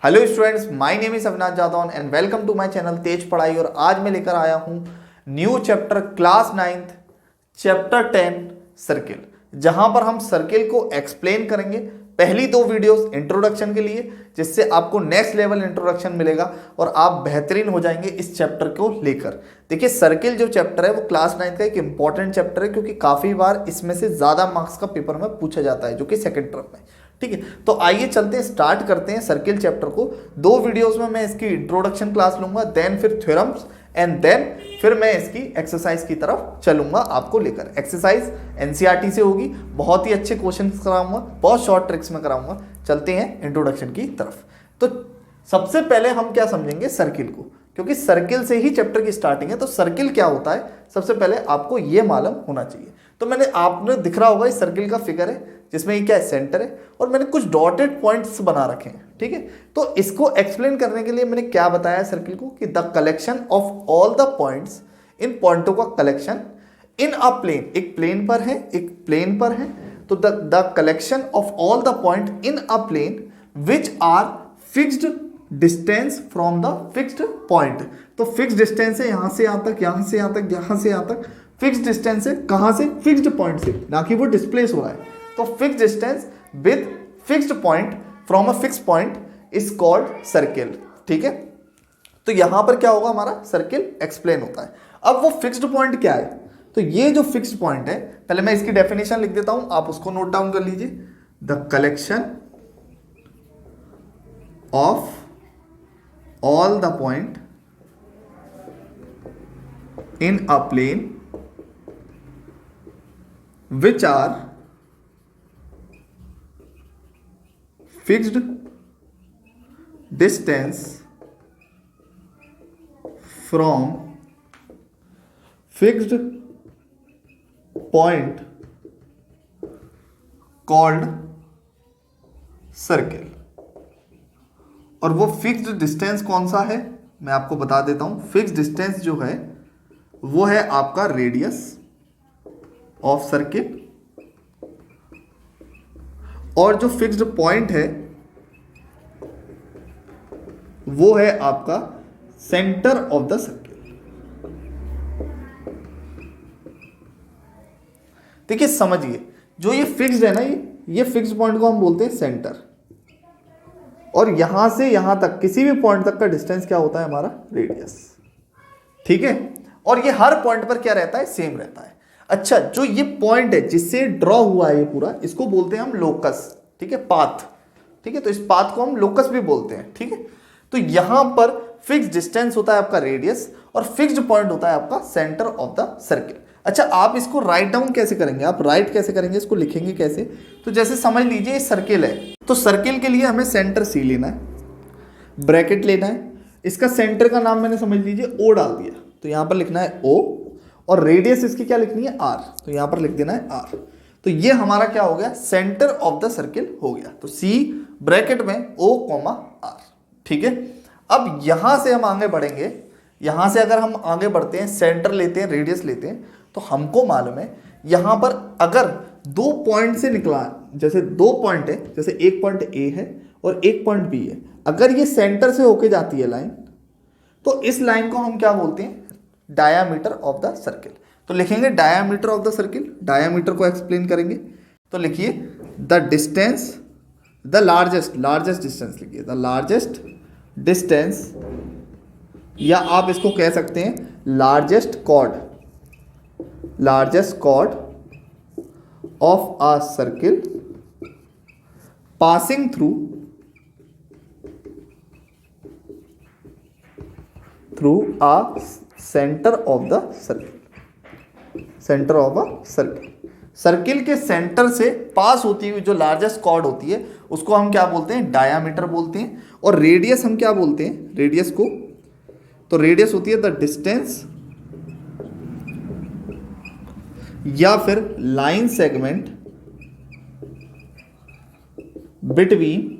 Hello students, my name is Avinash Jadaun and welcome to my channel Tej Padhai. और आज मैं लेकर आया हूं new chapter class 9th chapter 10 circle, जहां पर हम सर्किल को एक्सप्लेन करेंगे। पहली दो वीडियोस इंट्रोडक्शन के लिए, जिससे आपको नेक्स्ट लेवल इंट्रोडक्शन मिलेगा और आप बेहतरीन हो जाएंगे इस चैप्टर को लेकर। देखिए, सर्किल जो चैप्टर है वो क्लास 9th का एक इंपॉर्टेंट चैप्टर है, क्योंकि काफी बार इसमें से ज्यादा मार्क्स का पेपर में पूछा जाता है, जो कि सेकंड टर्म में। ठीक है, तो आइए चलते हैं, स्टार्ट करते हैं सर्किल चैप्टर को। दो वीडियोस में मैं इसकी इंट्रोडक्शन क्लास लूंगा, देन फिर थ्योरम्स एंड देन फिर मैं इसकी एक्सरसाइज की तरफ चलूंगा आपको लेकर। एक्सरसाइज एनसीईआरटी से होगी, बहुत ही अच्छे क्वेश्चन कराऊंगा, बहुत शॉर्ट ट्रिक्स में कराऊंगा। चलते हैं इंट्रोडक्शन की तरफ। तो सबसे पहले हम क्या समझेंगे सर्किल को, क्योंकि सर्किल से ही चैप्टर की स्टार्टिंग है। तो सर्किल क्या होता है, सबसे पहले आपको यह मालूम होना चाहिए। तो आपने दिख रहा होगा, इस सर्किल का फिगर है, जिसमें ये क्या है, सेंटर है, और मैंने कुछ डॉटेड पॉइंट्स बना रखे हैं। ठीक है, तो इसको एक्सप्लेन करने के लिए मैंने क्या बताया सर्किल को, कि the collection of all the points, इन पॉइंटों का कलेक्शन इन अ प्लेन, एक प्लेन पर है, एक प्लेन पर है। तो the collection of all the point in a plane which are fixed distance from the fixed point. तो फिक्स डिस्टेंस है यहां से यहां तक, यहां से यहां तक, यहां से यहां तक। फिक्स डिस्टेंस है कहां से, फिक्स्ड पॉइंट से, ना कि वो डिस्प्लेस हो रहा है। तो fix distance with fixed point from a fix point is called circle. ठीक है, तो यहां पर क्या होगा, हमारा सर्किल एक्सप्लेन होता है। अब वो फिक्स्ड पॉइंट क्या है, तो ये जो फिक्स्ड पॉइंट है, पहले मैं इसकी डेफिनेशन लिख देता हूं, आप उसको नोट डाउन कर लीजिए। The collection of all the point in a plane which are fixed distance from fixed point called circle। और वो फिक्स्ड डिस्टेंस कौन सा है, मैं आपको बता देता हूं। फिक्स्ड डिस्टेंस जो है वो है आपका रेडियस ऑफ सर्किल, और जो फिक्स्ड पॉइंट है वो है आपका सेंटर ऑफ द सर्किल। देखिए, समझिए, जो ये फिक्स्ड है ना, ये फिक्स्ड पॉइंट को हम बोलते हैं सेंटर, और यहां से यहां तक किसी भी पॉइंट तक का डिस्टेंस क्या होता है, हमारा रेडियस। ठीक है, और ये हर पॉइंट पर क्या रहता है, सेम रहता है। अच्छा, जो ये पॉइंट है जिससे ड्रॉ हुआ है ये पूरा, इसको बोलते हैं हम लोकस। ठीक है, पाथ। ठीक है, तो इस पाथ को हम लोकस भी बोलते हैं। ठीक है, तो यहां पर फिक्स्ड डिस्टेंस होता है आपका रेडियस, और फिक्स्ड पॉइंट होता है आपका सेंटर ऑफ द सर्किल। अच्छा, आप इसको राइट डाउन कैसे करेंगे, आप राइट कैसे करेंगे, इसको लिखेंगे कैसे, तो जैसे समझ लीजिए ये सर्किल है, तो सर्किल के लिए हमें सेंटर सी लेना है, ब्रैकेट लेना है, इसका सेंटर का नाम मैंने समझ लीजिए ओ डाल दिया, तो यहां पर लिखना है ओ, और रेडियस इसकी क्या लिखनी है, आर, तो यहां पर लिख देना है आर। तो ये हमारा क्या हो गया, सेंटर ऑफ द सर्किल हो गया। तो सी ब्रैकेट में ओ कॉमा आर। ठीक है, अब यहां से हम आगे बढ़ेंगे। यहां से अगर हम आगे बढ़ते हैं, सेंटर लेते हैं, रेडियस लेते हैं, तो हमको मालूम है यहां पर अगर दो पॉइंट से निकला, जैसे दो पॉइंट है, जैसे एक पॉइंट ए है और एक पॉइंट बी है, अगर ये सेंटर से होके जाती है लाइन, तो इस लाइन को हम क्या बोलते हैं, डायामीटर ऑफ द सर्किल। तो लिखेंगे diameter of the circle, diameter को एक्सप्लेन करेंगे। तो लिखिए the distance, the largest distance लिखिए, द लार्जेस्ट डिस्टेंस, या आप इसको कह सकते हैं largest chord of a circle passing through a centre of the circle. Centre of a circle, circle के सेंटर से पास होती हुई जो लार्जेस्ट कॉर्ड होती है, उसको हम क्या बोलते हैं, डायामीटर बोलते हैं। और रेडियस हम क्या बोलते हैं, रेडियस को, तो रेडियस होती है द डिस्टेंस या फिर line segment between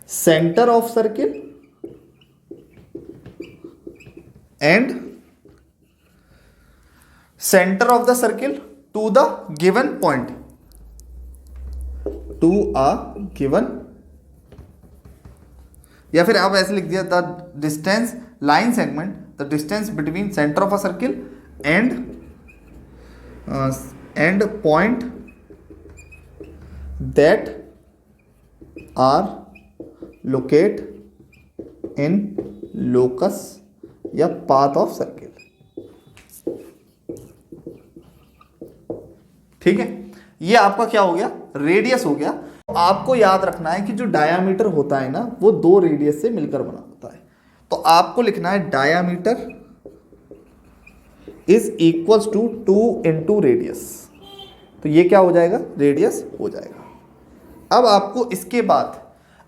centre of circle and center of the circle to the given point, to a given या फिर आप ऐसे लिख दिया the distance line segment, the distance between centre of a circle and point that are locate in locus या path of circle. ठीक है, ये आपका क्या हो गया, रेडियस हो गया। आपको याद रखना है कि जो डायामीटर होता है ना वो दो रेडियस से मिलकर बना होता है। तो आपको लिखना है diameter is equals to 2 into radius. तो ये क्या हो जाएगा, रेडियस हो जाएगा। अब आपको इसके बाद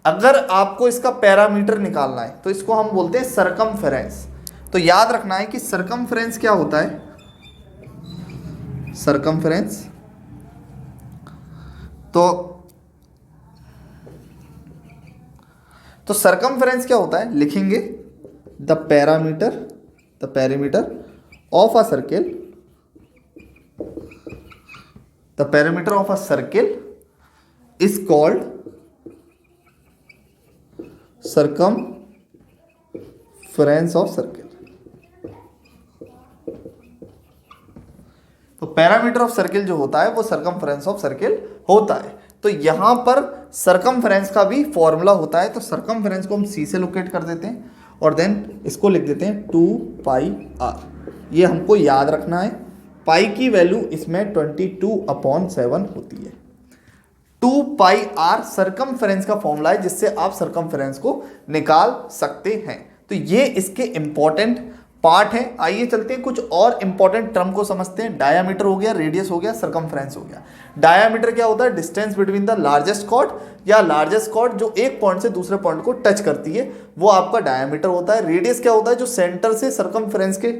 अगर आपको इसका पैरामीटर निकालना है तो इसको हम बोलते हैं सरकमफेरेंस। तो याद रखना है कि सरकमफेरेंस क्या होता है, सरकमफेरेंस तो सरकमफेरेंस क्या होता है, लिखेंगे the parameter of a circle, the parameter of a circle is called circumference of circle. तो पैरामीटर ऑफ सर्किल जो होता है वो सरकमफेरेंस ऑफ सर्किल होता है। तो यहां पर सरकमफेरेंस का भी फॉर्मूला होता है। तो सरकमफेरेंस को हम सी से लोकेट कर देते हैं और देन इसको लिख देते हैं 2πr। ये हमको याद रखना है। पाई की वैल्यू इसमें 22/7 होती है। 2πr सरकमफेरेंस का फॉर्मूला है जिससे आप सरकमफेरेंस को निकाल सकते हैं। तो ये इसके इंपॉर्टेंट पार्ट है। आइए चलते हैं कुछ और इंपॉर्टेंट टर्म को समझते हैं। डायामीटर हो गया, रेडियस हो गया, सरकमफेरेंस हो गया। डायामीटर क्या होता है, distance between the largest chord या लार्जेस्ट कॉर्ड जो एक पॉइंट से दूसरे पॉइंट को टच करती है वो आपका डायामीटर होता है। रेडियस क्या होता है, जो सेंटर से सरकमफेरेंस के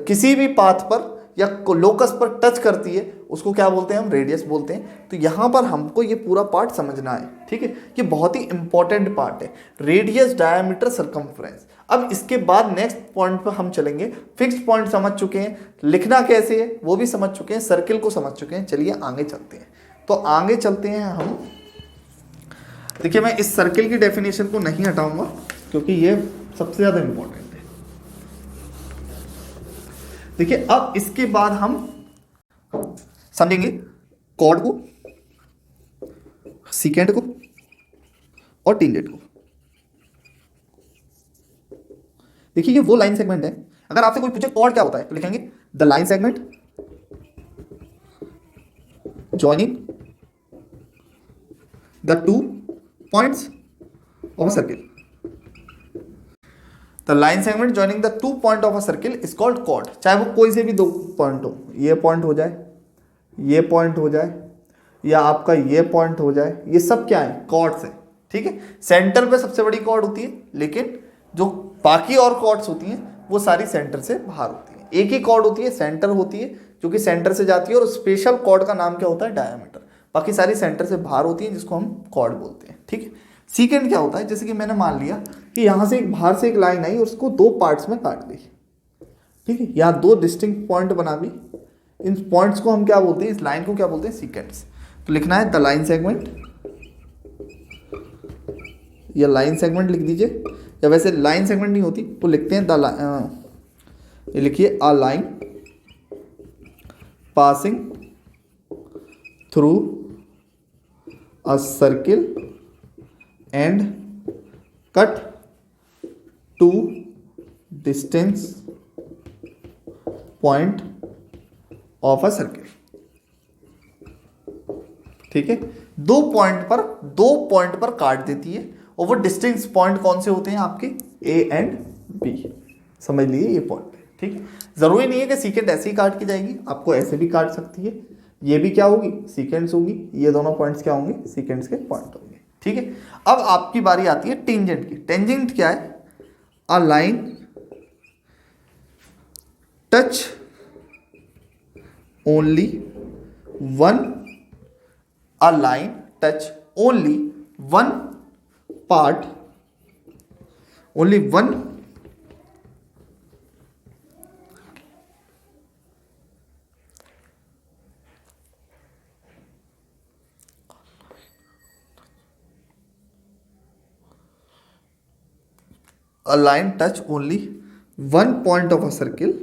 किसी भी पाथ पर या लोकस पर टच करती है उसको क्या बोलते हैं, हम रेडियस बोलते हैं। तो यहां पर हमको ये पूरा पार्ट समझना है। ठीक है, ये बहुत ही इंपॉर्टेंट पार्ट है, रेडियस, डायामीटर, सरकमफेरेंस। अब इसके बाद नेक्स्ट पॉइंट पर हम चलेंगे। फिक्स्ड पॉइंट समझ चुके हैं, लिखना कैसे है वो भी समझ चुके हैं, सर्किल को समझ चुके हैं। चलिए आगे चलते हैं। तो आगे चलते हैं हम। देखिए मैं इस सर्किल की डेफिनेशन को नहीं हटाऊंगा क्योंकि ये सबसे ज्यादा इंपॉर्टेंट है। देखिए अब इसके बाद हम समझेंगे कॉर्ड को, सीकेंट को और टेंजेंट को। देखिए ये वो लाइन सेगमेंट है। अगर आपसे कोई पूछे कॉर्ड क्या होता है तो लिखेंगे the line segment joining the 2 points of a circle. The line segment joining the 2 point of a circle is called chord. चाहे वो कोई से भी 2 पॉइंट हो, ये पॉइंट हो जाए, ये पॉइंट हो जाए या आपका ये पॉइंट हो जाए, ये सब क्या है, कॉर्ड्स है। ठीक है, सेंटर पे सबसे बड़ी कॉर्ड होती है लेकिन जो बाकी और कॉर्ड्स होती हैं वो सारी सेंटर से बाहर होती हैं। एक ही कॉर्ड होती है, सेंटर होती है जो कि सेंटर से जाती है और स्पेशल कॉर्ड का नाम क्या होता है, डायामीटर। बाकी सारी सेंटर से बाहर होती हैं जिसको हम कॉर्ड बोलते हैं। ठीक है, सीकेंट क्या होता है, जैसे कि मैंने मान लिया कि यहां से एक बाहर से एक लाइन आई और उसको 2 पार्ट्स में काट दी। ठीक है, यहाँ 2 डिस्टिंक्ट पॉइंट बना दी। इन पॉइंट्स को हम क्या बोलते हैं, इस लाइन को क्या बोलते हैं, सीकेंट्स। तो लिखना है द लाइन सेगमेंट, या लाइन सेगमेंट लिख दीजिए, या वैसे लाइन सेगमेंट नहीं होती तो लिखते हैं ये लिखिए a line passing through a circle and cut 2 distance point of a circle. ठीक है, 2 पॉइंट पर काट देती है और वो डिस्टिंक्ट पॉइंट कौन से होते हैं आपके, ए एंड बी। समझ लीजिए ये पॉइंट है। ठीक है, जरूरी नहीं है कि सीकेंट ऐसे ही काट की जाएगी, आपको ऐसे भी काट सकती है। ये भी क्या होगी, सीकेंट्स होगी। ये दोनों पॉइंट्स क्या होंगे, सीकेंट्स के पॉइंट होंगे। ठीक है, अब आपकी बारी आती है टेंजेंट की। टेंजेंट क्या है, a line touch only one, a line touch only one part, only one a line touch only one point of a circle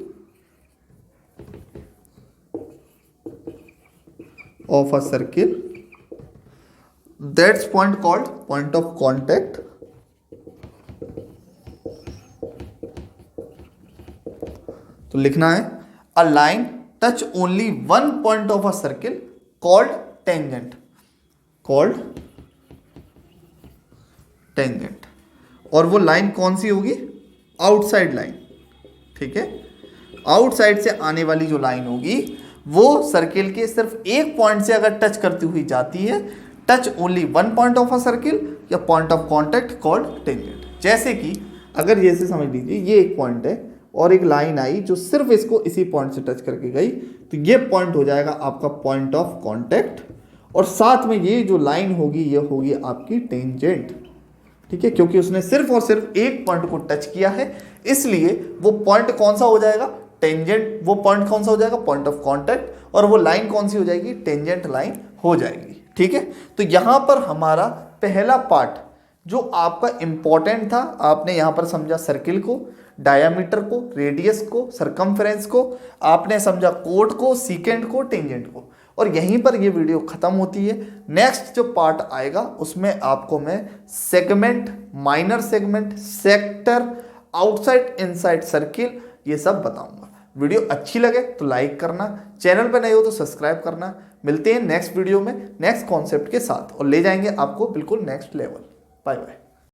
that's point called point of contact तो लिखना है a line touch only one point of a circle called tangent और वो line कौन सी होगी, outside line, ठीक है। Outside से आने वाली जो लाइन होगी वो सर्किल के सिर्फ एक पॉइंट से अगर टच करती हुई जाती है, touch only one point of a circle या point of contact called tangent. जैसे कि अगर जैसे समझ लीजिए ये एक पॉइंट है और एक लाइन आई जो सिर्फ इसको इसी पॉइंट से टच करके गई, तो ये पॉइंट हो जाएगा आपका पॉइंट ऑफ कॉन्टैक्ट और साथ में ये जो लाइन होगी ये होगी आपकी टेंजेंट, ठीक है, क्योंकि उसने सिर्फ और सिर्फ एक पॉइंट को टच किया है, इसलिए वो पॉइंट कौन सा हो जाएगा, टेंजेंट। वो पॉइंट कौन सा हो जाएगा, पॉइंट ऑफ कांटेक्ट, और वो लाइन कौन सी हो जाएगी, टेंजेंट लाइन हो जाएगी, ठीक है। तो यहां पर हमारा पहला पार्ट जो आपका इंपॉर्टेंट था, आपने यहां पर समझा सर्किल को, डायामीटर को, रेडियस को, सरकमफ्रेंस को, आपने समझा कोड को, सीकेंट को, टेंजेंट को, और यहीं पर ये वीडियो खत्म होती है। नेक्स्ट जो पार्ट आएगा उसमें आपको मैं segment, minor segment, sector, outside inside circle, ये सब बताऊंगा। वीडियो अच्छी लगे तो लाइक करना, चैनल पर नए हो तो सब्सक्राइब करना। मिलते हैं नेक्स्ट वीडियो में नेक्स्ट कॉन्सेप्ट के साथ और ले जाएंगे आपको बिल्कुल नेक्स्ट लेवल। Bye bye.